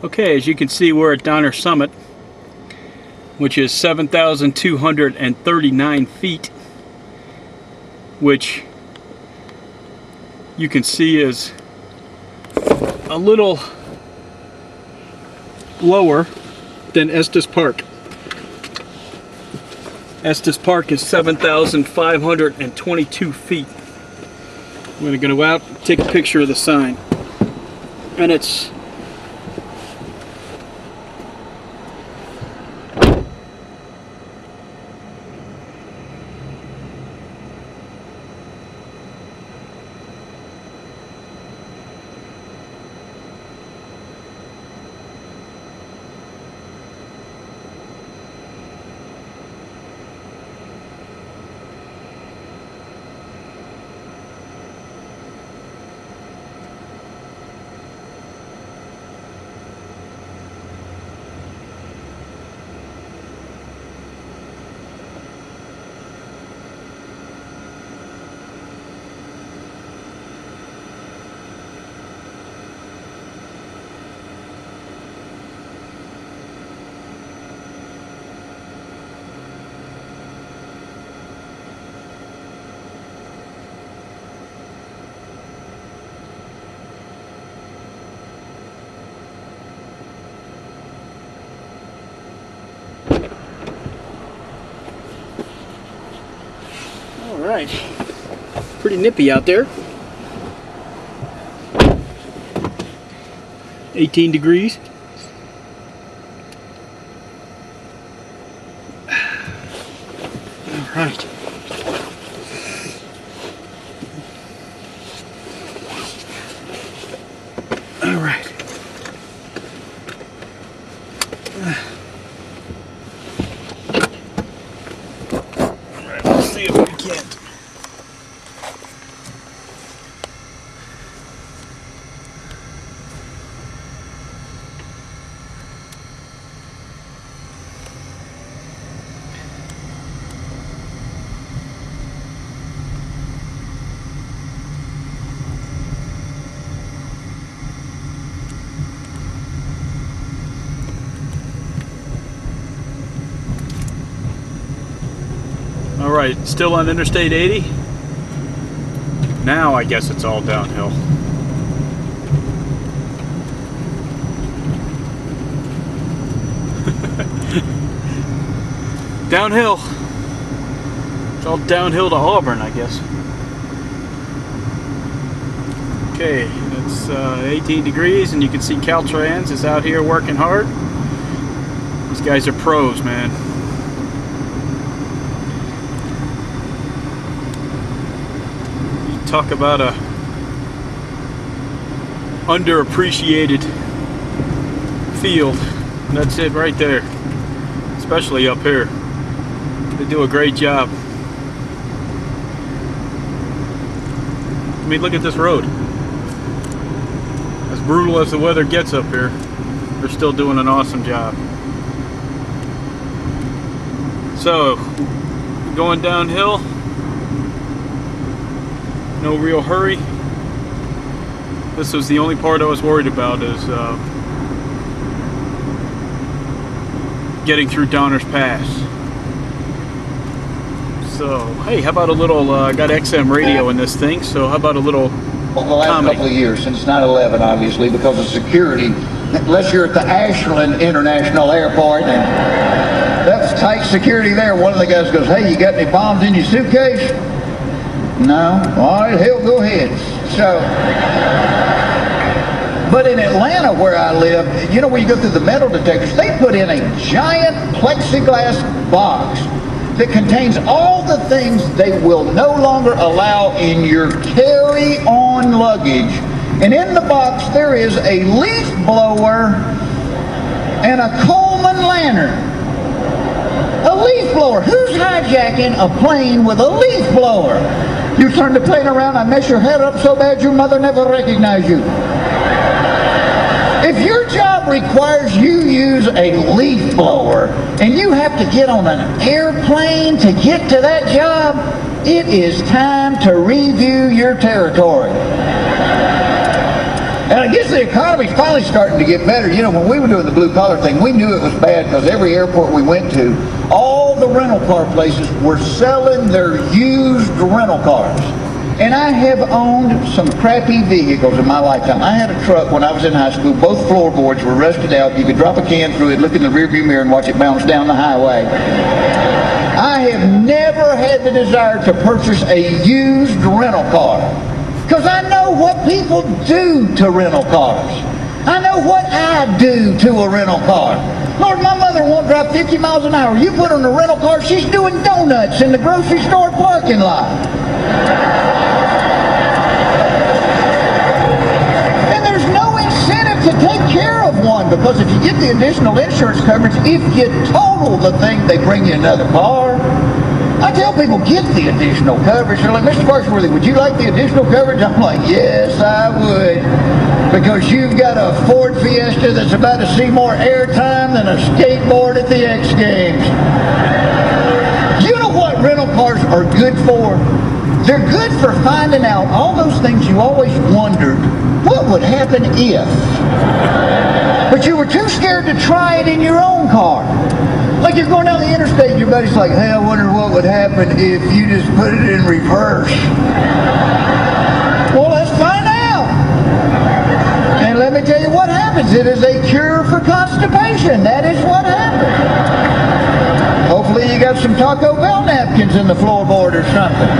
Okay, as you can see, we're at Donner Summit, which is 7,239 feet, which you can see is a little lower than Estes Park. Estes Park is 7,522 feet. I'm going to go out and take a picture of the sign. And it's Alright, pretty nippy out there. 18 degrees. Alright. Alright. Alright, let's see if we can. Alright, still on Interstate 80. Now I guess it's all downhill. Downhill. It's all downhill to Auburn, I guess. Okay, it's 18 degrees and you can see Caltrans is out here working hard. These guys are pros, man. Talk about a underappreciated field. That's it right there, especially up here. They do a great job. I mean, look at this road. As brutal as the weather gets up here, they're still doing an awesome job. So, going downhill. No real hurry. This was the only part I was worried about, is getting through Donner's Pass. So, hey, how about a little, I got XM radio in this thing, so how about a little Well, the last comedy? couple of years, since 9/11, obviously, because of security, unless you're at the Ashland International Airport, and that's tight security there. One of the guys goes, "Hey, you got any bombs in your suitcase?" No? All right, hell, go ahead. So, but in Atlanta, where I live, you know, when you go through the metal detectors, they put in a giant plexiglass box that contains all the things they will no longer allow in your carry-on luggage. And in the box, there is a leaf blower and a Coleman lantern. A leaf blower. Who's hijacking a plane with a leaf blower? You turn the plane around and mess your head up so bad your mother never recognized you. If your job requires you use a leaf blower and you have to get on an airplane to get to that job, it is time to review your territory. And I guess the economy's finally starting to get better. You know, when we were doing the blue collar thing, we knew it was bad because every airport we went to, all the rental car places were selling their used rental cars. And I have owned some crappy vehicles in my lifetime. I had a truck when I was in high school. Both floorboards were rusted out. You could drop a can through it, look in the rearview mirror, and watch it bounce down the highway. I have never had the desire to purchase a used rental car because I know what people do to rental cars. I know what I do to a rental car. Lord, my mother won't drive 50 miles an hour. You put her in a rental car, she's doing donuts in the grocery store parking lot. And there's no incentive to take care of one because if you get the additional insurance coverage, if you total the thing, they bring you another car. I tell people, get the additional coverage. They're like, Mr. Foxworthy, would you like the additional coverage? I'm like, yes, I would. Because you've got a Ford Fiesta that's about to see more airtime than a skateboard at the X Games. You know what rental cars are good for? They're good for finding out all those things you always wondered, what would happen if? But you were too scared to try it in your own car. Like you're going down the interstate and your buddy's like, hey, I wonder what would happen if you just put it in reverse. Well, let's find out. And let me tell you what happens. It is a cure for constipation. That is what happens. Hopefully you got some Taco Bell napkins in the floorboard or something.